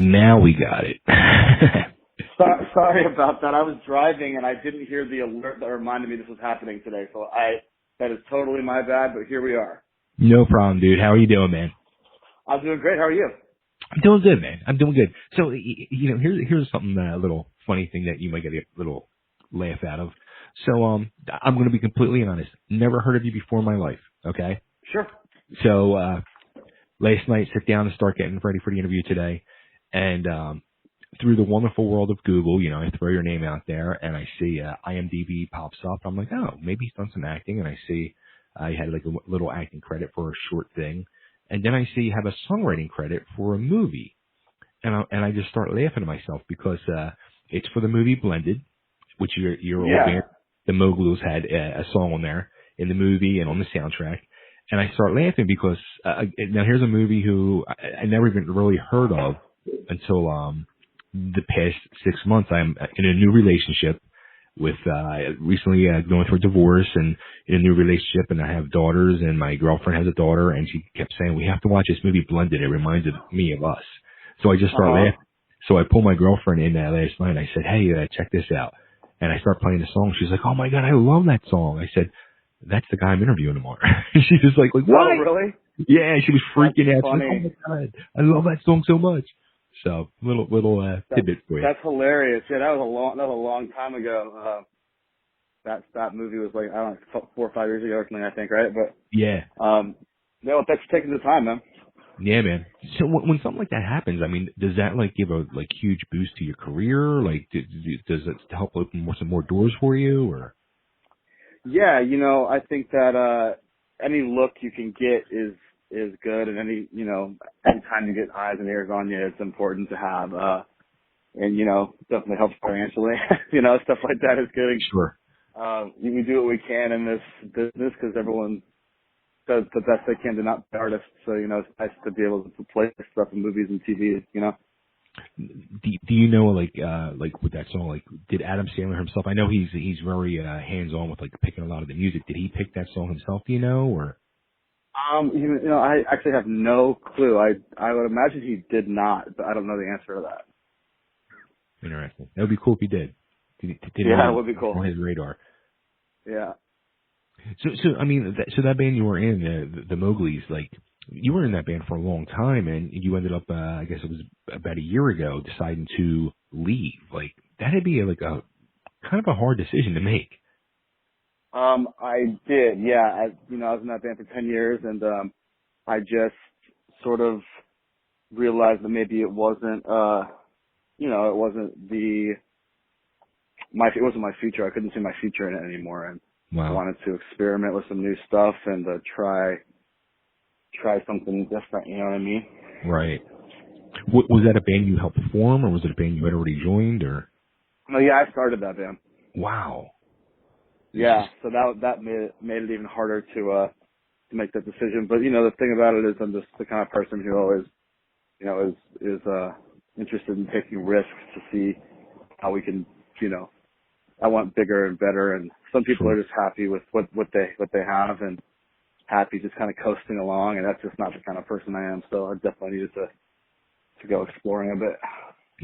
Now we got it. Sorry about that. I was driving and I didn't hear the alert that reminded me this was happening today. So that is totally my bad, but here we are. No problem, dude. How are you doing, man? I'm doing great. How are you? I'm doing good, man. I'm doing good. So, here's something, a little funny thing that you might get a little laugh out of. So, I'm going to be completely honest. Never heard of you before in my life. Okay. Sure. So, last night, sit down and start getting ready for the interview today. And, through the wonderful world of Google, I throw your name out there and I see, IMDb pops up. I'm like, oh, maybe he's done some acting. And I see, I had like a little acting credit for a short thing. And then I see you have a songwriting credit for a movie. And I just start laughing to myself because, it's for the movie Blended, which your old band, the Mowglis, had a song on there in the movie and on the soundtrack. And I start laughing because, now here's a movie who I never even really heard of until, the past 6 months. I'm in a new relationship with, recently going through a divorce and in a new relationship, and I have daughters, and my girlfriend has a daughter, and she kept saying, we have to watch this movie Blended. It reminds me of us. So I just start laughing. So I pulled my girlfriend in last night and I said, hey, check this out. And I start playing the song. She's like, oh my God, I love that song. I said, that's the guy I'm interviewing tomorrow. She was like, what? Oh, really? Yeah, she was freaking out. Funny. She was like, oh my God, I love that song so much. So little tidbit for you. That's hilarious. Yeah, that was a long time ago. That movie was like, I don't know, 4 or 5 years ago or something, I think, right? But yeah. No, thanks for taking the time, man. Yeah, man. So when something like that happens, I mean, does that like give a huge boost to your career? Like, does it help open some more doors for you, or? Yeah, I think that any look you can get is good, and anytime you get eyes and ears on you, it's important to have. And definitely helps financially. Stuff like that is good. Sure. We do what we can in this business because everyone does the best they can to not be artists. So, it's nice to be able to play stuff in movies and TV, Do you know, like with that song, like, did Adam Sandler himself, I know he's very hands-on with, like, picking a lot of the music. Did he pick that song himself, do you know, or? I actually have no clue. I would imagine he did not, but I don't know the answer to that. Interesting. That would be cool if he did. Yeah, it would be cool. On his radar. Yeah. So I mean, that band you were in, the Mowglis, like, you were in that band for a long time, and you ended up, I guess it was about a year ago, deciding to leave. Like, that'd be like a kind of a hard decision to make. I did, yeah. I was in that band for 10 years, and I just sort of realized that maybe it wasn't, it wasn't it wasn't my future. I couldn't see my future in it anymore, and wow. I wanted to experiment with some new stuff and try something different. You know what I mean? Right. Was that a band you helped form, or was it a band you had already joined, or? No, yeah, I started that band. Wow. Yeah, so that made it even harder to make that decision. But the thing about it is, I'm just the kind of person who always, is interested in taking risks to see how we can, I want bigger and better. And some people are just happy with what they have and happy just kind of coasting along. And that's just not the kind of person I am. So I definitely needed to go exploring a bit.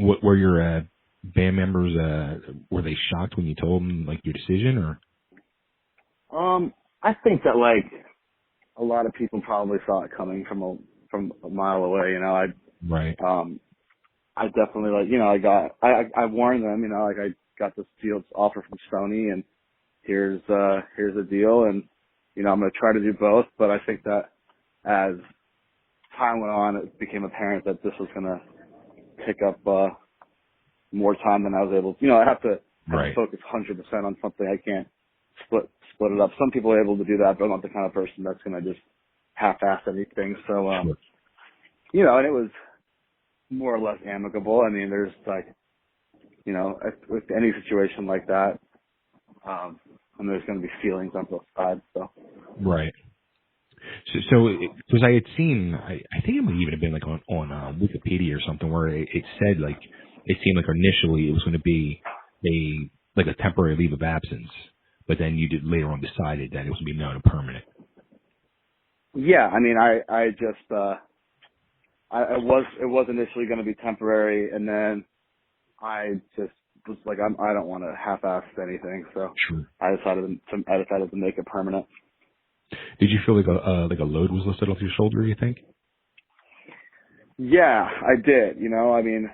What were your band members? Were they shocked when you told them like your decision, or? I think that like a lot of people probably saw it coming from a mile away. Right. I definitely I warned them. I got this field offer from Sony, and here's a deal, and I'm going to try to do both. But I think that as time went on, it became apparent that this was going to pick up more time than I was able to. I have to focus 100% on something. I can't split it up. Some people are able to do that, but I'm not the kind of person that's going to just half-ass anything. So, and it was more or less amicable. I mean, there's like, with any situation like that, and there's going to be feelings on both sides. So. Right. So because I had seen, I think it might even have been like on Wikipedia or something where it said like, it seemed like initially it was going to be a temporary leave of absence, but then you did later on decided that it was going to be known a permanent. Yeah, I mean, I just it was initially going to be temporary, and then I just was like, I don't want to half-ass anything, so Sure. I decided to make it permanent. Did you feel like a load was lifted off your shoulder, you think? Yeah, I did. You know, I mean,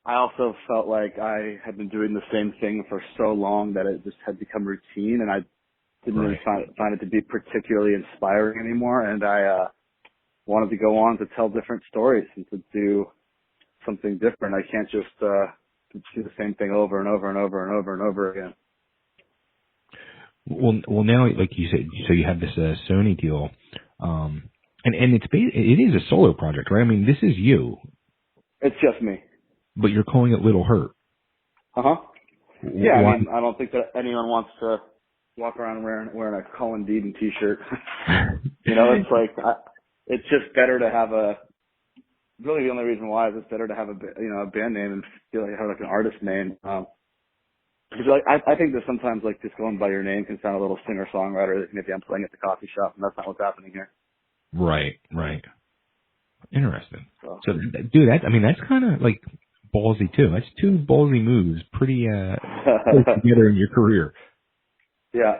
I also felt like I had been doing the same thing for so long that it just had become routine, and I didn't really find it to be particularly inspiring anymore. And I wanted to go on to tell different stories and to do something different. I can't just do the same thing over and over and over and over and over again. Well, now, like you said, so you have this Sony deal, and it is a solo project, right? I mean, this is you, It's just me. but you're calling it Little Hurt. Uh-huh. Yeah, Why? I mean, I don't think that anyone wants to walk around wearing a Colin Dieden t-shirt. You know, it's like, it's just better to have really the only reason why is it's better to have a band name and feel like you have like an artist name. Because like, I think that sometimes like just going by your name can sound a little singer-songwriter. Maybe I'm playing at the coffee shop, and that's not what's happening here. Right. Interesting. So Dude, that's kind of like ballsy too. That's two ballsy moves, pretty close together in your career. yeah.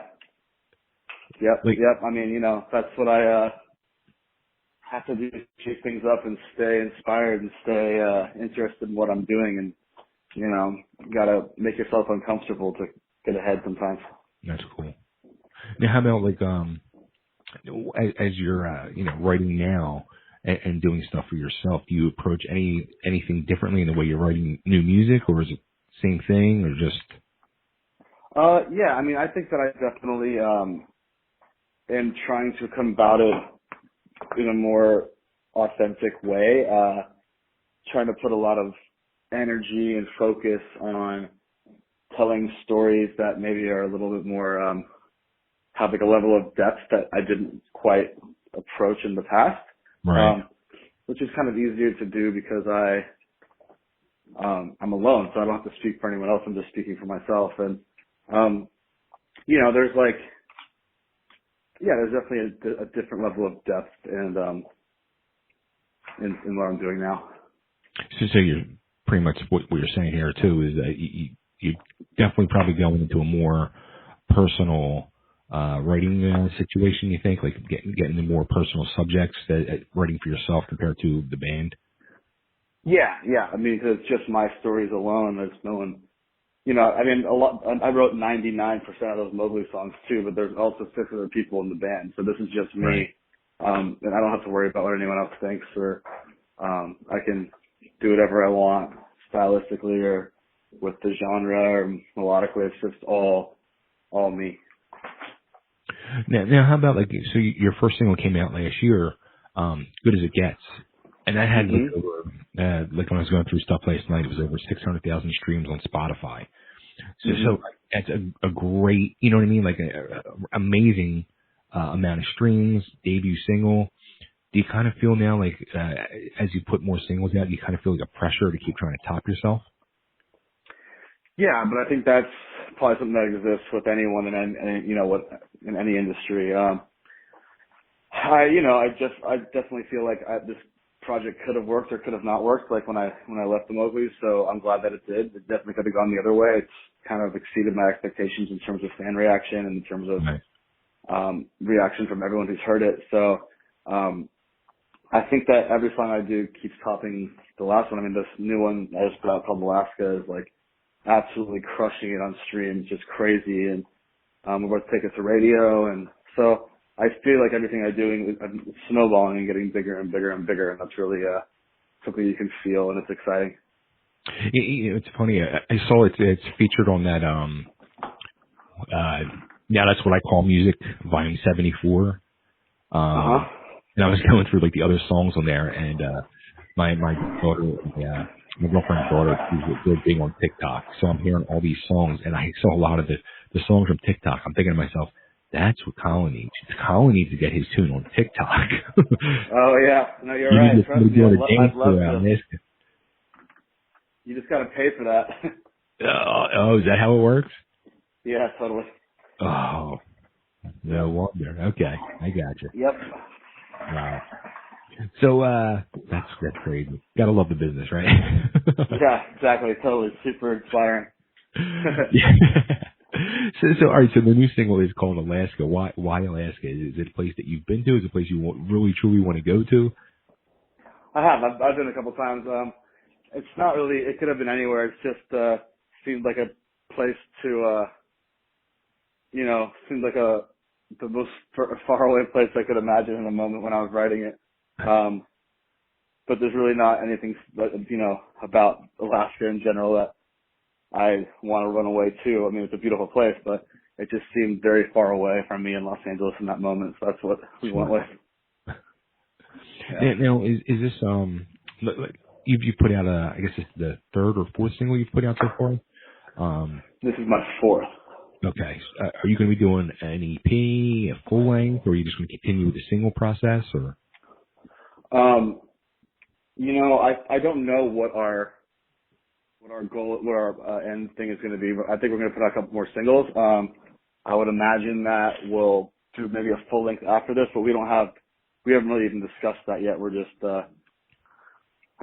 Yep. Like, Yep. I mean, you know, that's what I have to do, to shake things up and stay inspired and stay interested in what I'm doing, and you know, gotta make yourself uncomfortable to get ahead sometimes. that's cool. Now, how about like as you're writing now and doing stuff for yourself, do you approach anything differently in the way you're writing new music, or is it same thing, or just? Yeah, I mean, I think that I definitely am trying to come about it in a more authentic way, trying to put a lot of energy and focus on telling stories that maybe are a little bit more, have like a level of depth that I didn't quite approach in the past. Right. Which is kind of easier to do because I'm alone, so I don't have to speak for anyone else. I'm just speaking for myself. And, you know, there's definitely a different level of depth and, in what I'm doing now. So you're pretty much what you're saying here too is that you definitely probably going into a more personal writing situation. You think, like getting the more personal subjects that writing for yourself compared to the band. Yeah. I mean, because it's just my stories alone. There's no one, you know. I mean, I wrote 99% of those Mowgli songs too, but there's also 6 other people in the band. So this is just me, Right. and I don't have to worry about what anyone else thinks, or I can do whatever I want stylistically or with the genre or melodically. It's just all me. Now, how about like, so your first single came out last year, "Good as It Gets," and that had like over, like when I was going through stuff last night, it was over 600,000 streams on Spotify. So that's a great, you know what I mean, like a amazing amount of streams, debut single. Do you kind of feel now like as you put more singles out, you kind of feel like a pressure to keep trying to top yourself? Yeah, but I think that's probably something that exists with anyone in any industry. I definitely feel like this project could have worked or could have not worked. Like when I left the Mowgli, so I'm glad that it did. It definitely could have gone the other way. It's kind of exceeded my expectations in terms of fan reaction and in terms of reaction from everyone who's heard it. So I think that every song I do keeps topping the last one. I mean, this new one I just put out called Alaska is like absolutely crushing it on stream, just crazy, and we're about to take it to radio, and so I feel like everything I'm doing is snowballing and getting bigger and bigger and bigger, and that's really something you can feel, and it's exciting. It's funny. I saw it's featured on that. Now that's what I call music, volume 74. And I was going through like the other songs on there, and my daughter, my girlfriend's daughter, she's really big on TikTok. So I'm hearing all these songs, and I saw a lot of the songs from TikTok. I'm thinking to myself, that's what Colin needs. Colin needs to get his tune on TikTok. Oh yeah, no, you're right. Trust me, I'd love to. You just gotta pay for that. Is that how it works? Yeah, totally. Oh, no wonder. Okay, I got you. Yep. Wow. So that's crazy. Gotta love the business, right? Yeah, exactly. Totally. Super inspiring. Yeah. So all right. So the new single is called Alaska. Why Alaska? Is it a place that you've been to? Is it a place you really truly want to go to? I have. I've been a couple times. It's not really. It could have been anywhere. It's just seemed like a place to, seemed like the most far away place I could imagine in the moment when I was writing it. But there's really not anything, about Alaska in general that I want to run away to. I mean, it's a beautiful place, but it just seemed very far away from me in Los Angeles in that moment. So that's what we went with. Yeah. Now, is this like you've put out I guess it's the third or fourth single you've put out so far? This is my fourth. Okay. Are you going to be doing an EP, a full length, or are you just going to continue with the single process, or? I don't know what our goal, what our end thing is going to be, but I think we're going to put out a couple more singles. I would imagine that we'll do maybe a full length after this, but we haven't really even discussed that yet. We're just, I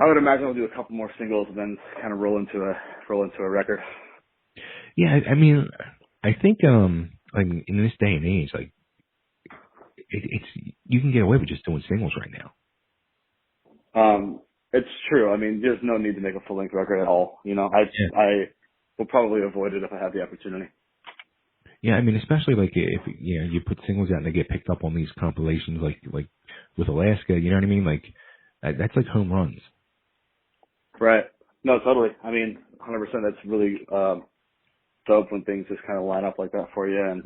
would imagine we'll do a couple more singles and then kind of roll into a record. Yeah, I mean, I think, like in this day and age, like it's you can get away with just doing singles right now. It's true. I mean, there's no need to make a full length record at all. I will probably avoid it if I have the opportunity. Yeah, I mean, especially like if you put singles out and they get picked up on these compilations, like with Alaska, you know what I mean? Like that's like home runs. Right. No, totally. I mean, 100%. That's really dope when things just kind of line up like that for you, and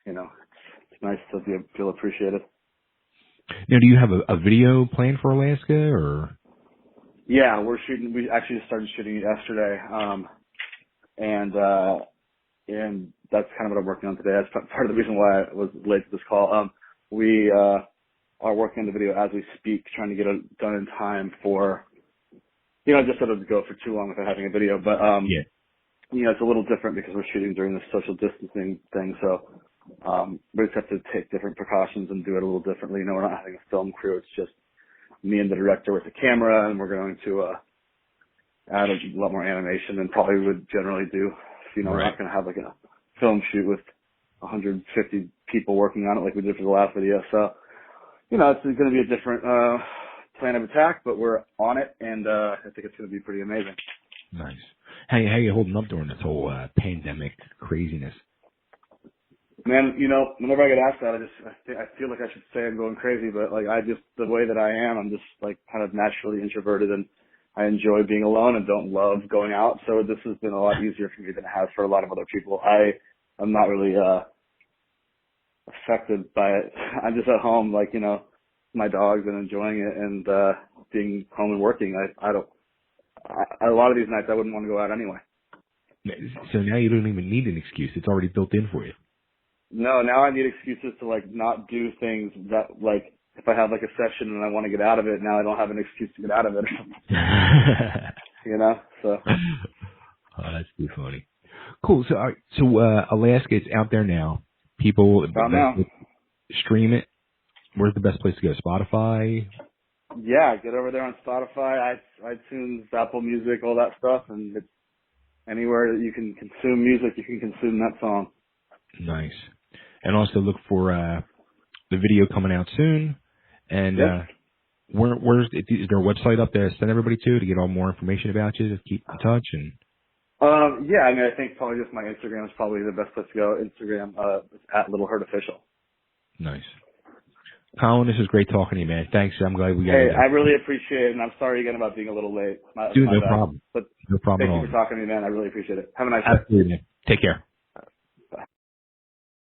it's nice to feel appreciated. Now, do you have a video planned for Alaska, or? Yeah, we're shooting. We actually just started shooting it yesterday, and that's kind of what I'm working on today. That's part of the reason why I was late to this call. We are working on the video as we speak, trying to get it done in time for, just so it doesn't go for too long without having a video. But it's a little different because we're shooting during the social distancing thing, so we just have to take different precautions and do it a little differently. We're not having a film crew. It's just me and the director with the camera, and we're going to add a lot more animation than probably would generally do. Right. We're not going to have like a film shoot with 150 people working on it like we did for the last video. So, it's going to be a different plan of attack, but we're on it, and I think it's going to be pretty amazing. Nice. How you holding up during this whole pandemic craziness? Man, whenever I get asked that, I feel like I should say I'm going crazy, but like the way that I am, I'm just like kind of naturally introverted, and I enjoy being alone and don't love going out. So this has been a lot easier for me than it has for a lot of other people. I'm not really affected by it. I'm just at home, like my dogs, and enjoying it, and being home and working. A lot of these nights I wouldn't want to go out anyway. So now you don't even need an excuse. It's already built in for you. No, now I need excuses to like not do things that, like, if I have like a session and I want to get out of it, now I don't have an excuse to get out of it. So. Oh, that's too funny. Cool. So Alaska, it's out there now. People stream it. Where's the best place to go? Spotify? Yeah, get over there on Spotify, iTunes, Apple Music, all that stuff, and it's anywhere that you can consume music, you can consume that song. Nice. And also look for the video coming out soon. And yep. Is there a website up there to send everybody to get all more information about you, to keep in touch? And yeah, I mean, I think probably just my Instagram is probably the best place to go. Instagram is at Little Herd Official. Nice. Colin, this is great talking to you, man. Thanks. I'm glad we got it. Hey, I really appreciate it, and I'm sorry again about being a little late. Dude, no problem. But no problem at all. Thank you for talking to me, man. I really appreciate it. Have a nice day. Absolutely, man. Take care.